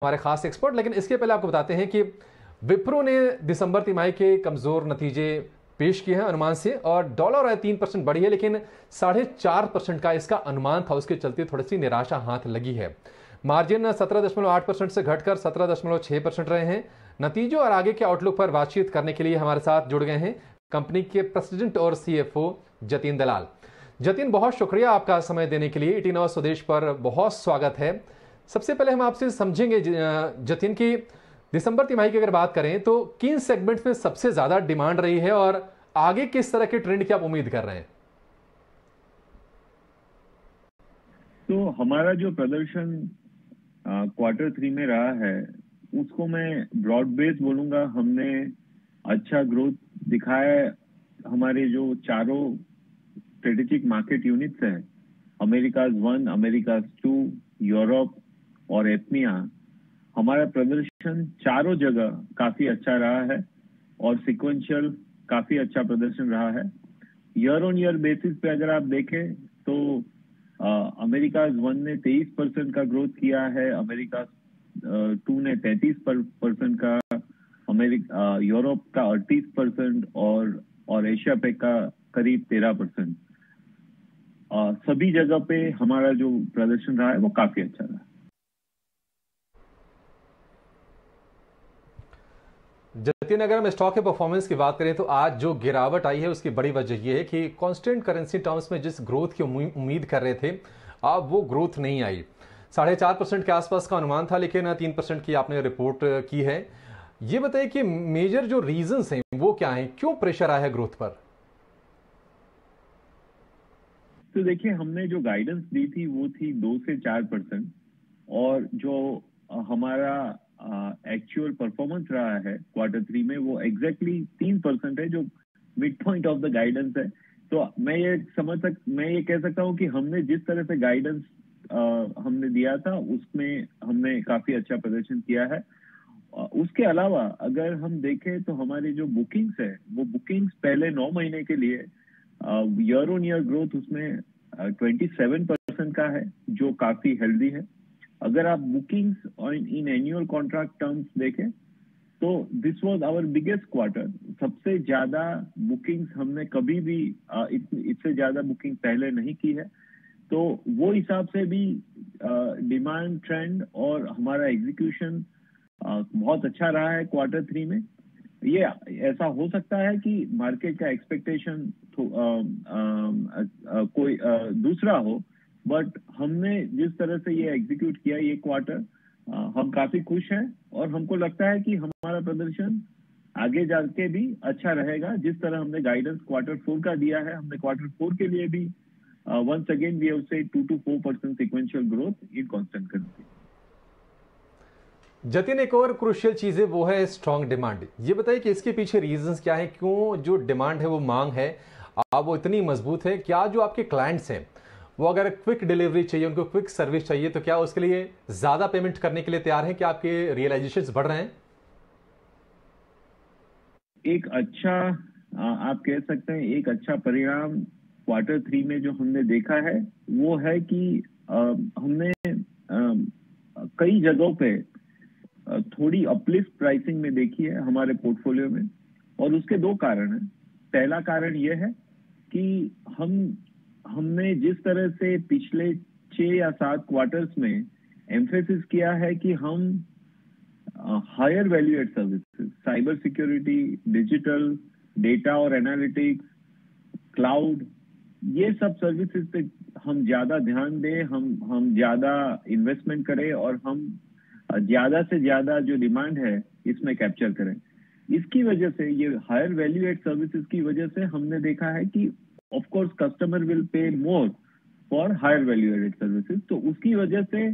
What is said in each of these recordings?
हमारे खास एक्सपर्ट। लेकिन इसके पहले आपको बताते हैं कि विप्रो ने दिसंबर तिमाही के कमजोर नतीजे पेश किए हैं अनुमान से, और डॉलर आय 3% बढ़ी है, लेकिन 4.5% का इसका अनुमान था। उसके चलते थोड़ी सी निराशा हाथ लगी है। मार्जिन 17.8% से घटकर 17.6% रहे हैं। नतीजों और आगे के आउटलुक पर बातचीत करने के लिए हमारे साथ जुड़ गए हैं कंपनी के प्रेसिडेंट और सीएफओ जतिन दलाल। जतिन, बहुत शुक्रिया आपका समय देने के लिए। 18 आवर्स स्वदेश पर बहुत स्वागत है। सबसे पहले हम आपसे समझेंगे जतिन की दिसंबर तिमाही की अगर बात करें तो किन सेगमेंट्स में सबसे ज्यादा डिमांड रही है और आगे किस तरह के ट्रेंड की आप उम्मीद कर रहे हैं? तो हमारा जो प्रदर्शन Q3 में रहा है उसको मैं ब्रॉड बेस बोलूंगा। हमने अच्छा ग्रोथ दिखाया है। हमारे जो चारों स्ट्रेटेजिक मार्केट यूनिट्स हैं, अमेरिकाज 1, अमेरिकाज 2, यूरोप और एपमिया, हमारा प्रदर्शन चारों जगह काफी अच्छा रहा है और सिक्वेंशियल काफी अच्छा प्रदर्शन रहा है। ईयर ऑन ईयर बेसिस पे अगर आप देखें तो अमेरिकाज 1 ने 23% का ग्रोथ किया है, अमेरिका 2 ने 33% का, यूरोप का 38% और एशिया पैक का करीब 13%। सभी जगह पे हमारा जो प्रदर्शन रहा है वो काफी अच्छा रहा है। जतिन, अगर हम स्टॉक के परफॉर्मेंस की बात करें तो आज जो गिरावट आई है उसकी बड़ी वजह यह है कि कांस्टेंट करेंसी टर्म्स में जिस ग्रोथ की उम्मीद कर रहे थे अब वो ग्रोथ नहीं आई। 4.5% के आसपास का अनुमान था, लेकिन 3% की आपने रिपोर्ट की है। ये बताइए कि मेजर जो रीजंस हैं वो क्या हैं, क्यों प्रेशर आया है ग्रोथ पर? तो देखिए, हमने जो गाइडेंस दी थी वो थी 2 से 4%, और जो हमारा एक्चुअल परफॉर्मेंस रहा है Q3 में वो एग्जैक्टली 3% है, जो mid point of the guidance है। तो मैं ये कह सकता हूँ कि हमने जिस तरह से गाइडेंस हमने दिया था उसमें हमने काफी अच्छा प्रदर्शन किया है। उसके अलावा अगर हम देखें तो हमारी जो बुकिंग्स है वो बुकिंग्स पहले 9 महीने के लिए ईयर ऑन ईयर ग्रोथ उसमें 27% का है, जो काफी हेल्दी है। अगर आप bookings in annual contract terms देखें तो this was our biggest quarter. सबसे ज्यादा बुकिंग्स हमने कभी भी इससे ज्यादा बुकिंग पहले नहीं की है। तो वो हिसाब से भी डिमांड ट्रेंड और हमारा एग्जीक्यूशन बहुत अच्छा रहा है Q3 में। ये ऐसा हो सकता है कि मार्केट का एक्सपेक्टेशन कोई दूसरा हो, बट हमने जिस तरह से ये एग्जीक्यूट किया ये क्वार्टर, हम काफी खुश हैं और हमको लगता है कि हमारा प्रदर्शन आगे जाके भी अच्छा रहेगा। जिस तरह हमने गाइडेंस Q4 का दिया है, हमने Q4 के लिए भी once again we have said 2 to 4% sequential growth in constant currency। Jatin, एक और क्रूशियल चीज है वो है स्ट्रॉन्ग डिमांड। ये बताइए कि इसके पीछे रीजंस क्या है, क्यों जो डिमांड है वो मांग है वो इतनी मजबूत है? क्या जो आपके क्लाइंट्स हैं वो अगर क्विक डिलीवरी चाहिए, उनको क्विक सर्विस चाहिए, तो क्या उसके लिए ज्यादा पेमेंट करने के लिए तैयार हैं? क्या आपके रियलाइजेशंस बढ़ रहे हैं? एक अच्छा आप कह सकते हैं एक अच्छा परिणाम Q3 में जो हमने देखा है वो है कि हमने कई जगहों पे थोड़ी अपलिफ्ट प्राइसिंग में देखी है हमारे पोर्टफोलियो में, और उसके 2 कारण हैं। पहला कारण यह है कि हमने जिस तरह से पिछले 6 या 7 क्वार्टर्स में एम्फेसिस किया है कि हम higher value add services, cyber security, digital, data और एनालिटिक्स, क्लाउड, ये सब सर्विसेज पे हम ज्यादा ध्यान दें, हम ज्यादा इन्वेस्टमेंट करें और हम ज्यादा से ज्यादा जो डिमांड है इसमें कैप्चर करें। इसकी वजह से, ये हायर वैल्यू एड सर्विसेज की वजह से हमने देखा है कि of course customer will pay more for higher value added services. तो उसकी वजह से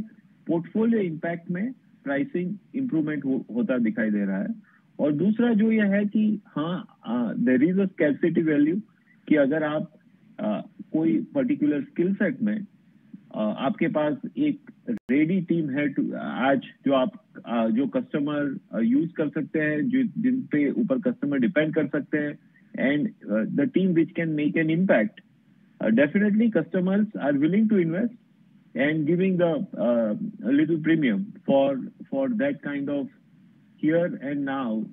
पोर्टफोलियो इंपैक्ट में प्राइसिंग इंप्रूवमेंट होता दिखाई दे रहा है। और दूसरा जो यह है कि there is a scarcity value, कि अगर आप कोई पर्टिकुलर स्किल सेट में आपके पास एक रेडी टीम है आज जो कस्टमर यूज कर सकते हैं, जिन पे ऊपर कस्टमर डिपेंड कर सकते हैं, and the team which can make an impact, definitely customers are willing to invest and giving the a little premium for that kind of here and now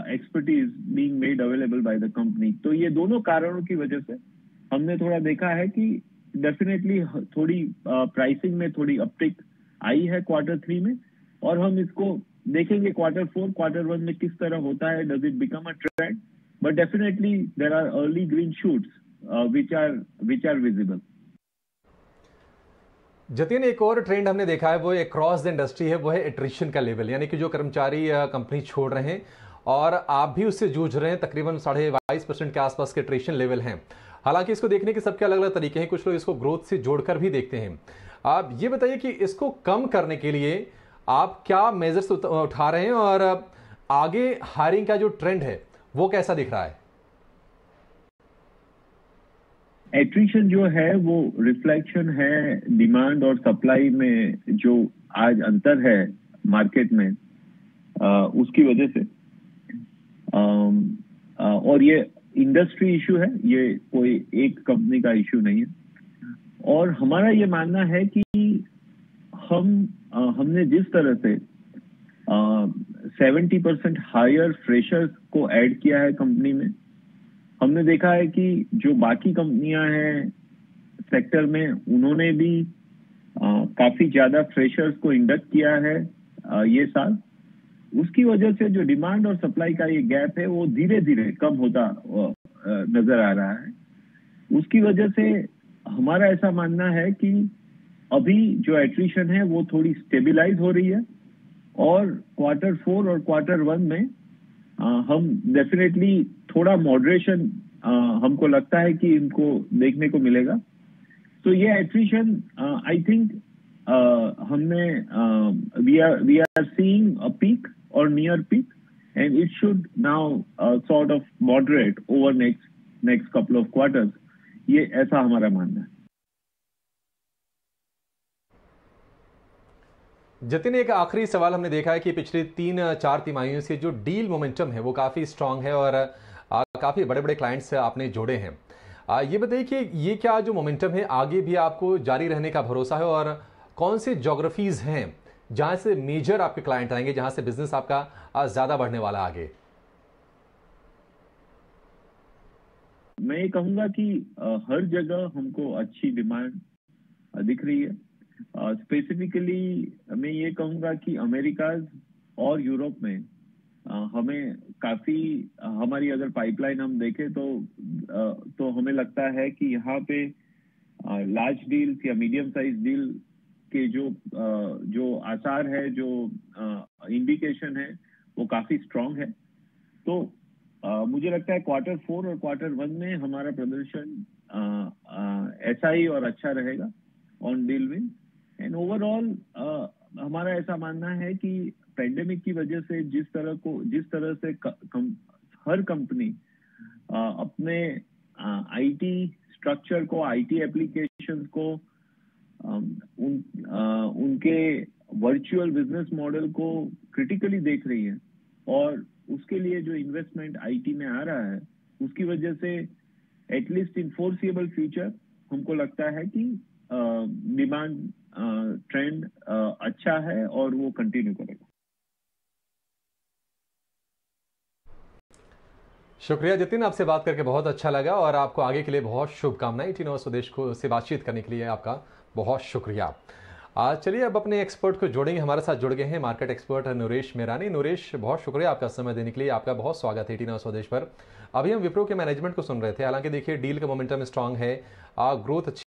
expertise being made available by the company. तो ये दोनों कारणों की वजह से हमने थोड़ा देखा है कि डेफिनेटली थोड़ी प्राइसिंग में थोड़ी अपटिक आई है Q3 में, और हम इसको देखेंगे Q4, Q1 में किस तरह होता है, does it become a trend, but definitely there are early green shoots which are visible. Jatin, एक और ट्रेंड हमने देखा है वो अक्रॉस द इंडस्ट्री है, वो है एट्रिशन का लेवल, यानी कि जो कर्मचारी कंपनी छोड़ रहे हैं और आप भी उससे जूझ रहे हैं, तकरीबन 22.5% के आसपास के एट्रिशन लेवल हैं। हालांकि इसको देखने के सबके अलग अलग तरीके हैं, कुछ लोग इसको ग्रोथ से जोड़कर भी देखते हैं। आप ये बताइए कि इसको कम करने के लिए आप क्या मेजर्स उठा रहे हैं और आगे हायरिंग का जो ट्रेंड है वो कैसा दिख रहा है? एट्रिशन जो है वो रिफ्लेक्शन है डिमांड और सप्लाई में जो आज अंतर है मार्केट में, उसकी वजह से, और ये इंडस्ट्री इशू है, ये कोई एक कंपनी का इशू नहीं है। और हमारा ये मानना है कि हमने जिस तरह से 70% हायर फ्रेशर्स को ऐड किया है कंपनी में, हमने देखा है कि जो बाकी कंपनियां हैं सेक्टर में, उन्होंने भी काफी ज्यादा फ्रेशर्स को इंडक्ट किया है ये साल। उसकी वजह से जो डिमांड और सप्लाई का ये गैप है वो धीरे धीरे कम होता नजर आ रहा है। उसकी वजह से हमारा ऐसा मानना है कि अभी जो एट्रिशन है वो थोड़ी स्टेबिलाइज हो रही है, और Q4 और Q1 में हम डेफिनेटली थोड़ा मॉडरेशन हमको लगता है कि इनको देखने को मिलेगा। तो ये एट्रिशन आई थिंक हमने we are seeing a peak और near peak, and it should now sort of moderate over next couple of quarters, ये ऐसा हमारा मानना है। जतिन, एक आखिरी सवाल हमने देखा है कि पिछले 3-4 तिमाहियों से जो डील मोमेंटम है वो काफ़ी स्ट्रांग है और काफ़ी बड़े बड़े क्लाइंट्स आपने जोड़े हैं। ये बताइए कि ये क्या जो मोमेंटम है आगे भी आपको जारी रहने का भरोसा है, और कौन से ज्योग्राफीज हैं जहां से मेजर आपके क्लाइंट आएंगे, जहां से बिजनेस आपका ज़्यादा बढ़ने वाला आगे? मैं ये कहूँगा कि हर जगह हमको अच्छी डिमांड दिख रही है। स्पेसिफिकली मैं ये कहूँगा कि अमेरिका और यूरोप में हमें काफी, हमारी अगर पाइपलाइन हम देखें तो हमें लगता है कि यहाँ पे लार्ज डील्स या मीडियम साइज डील के जो आसार है, जो इंडिकेशन है, वो काफी स्ट्रांग है। तो मुझे लगता है Q4 और Q1 में हमारा प्रदर्शन ऐसा ही और अच्छा रहेगा on deal win. And overall हमारा ऐसा मानना है कि पेंडेमिक की वजह से जिस तरह से हर कंपनी अपने आईटी स्ट्रक्चर को, आईटी एप्लीकेशंस को, उनके वर्चुअल बिजनेस मॉडल को क्रिटिकली देख रही है, और उसके लिए जो इन्वेस्टमेंट आईटी में आ रहा है, उसकी वजह से एटलीस्ट इन फोरसिएबल फ्यूचर हमको लगता है कि डिमांड ट्रेंड अच्छा है और वो कंटिन्यू करेगा। शुक्रिया जतिन, आपसे बात करके बहुत अच्छा लगा और आपको आगे के लिए बहुत शुभकामनाएं। 18 आवर्स स्वदेश को से बातचीत करने के लिए आपका बहुत शुक्रिया। चलिए अब अपने एक्सपर्ट को जोड़ेंगे। हमारे साथ जुड़ गए हैं मार्केट एक्सपर्ट नरेश मेहरानी। नरेश, बहुत शुक्रिया आपका समय देने के लिए, आपका बहुत स्वागत है 18 आवर्स स्वदेश पर। अभी हम विप्रो के मैनेजमेंट को सुन रहे थे। हालांकि देखिए डील का मोमेंटम स्ट्रांग है, ग्रोथ अच्छी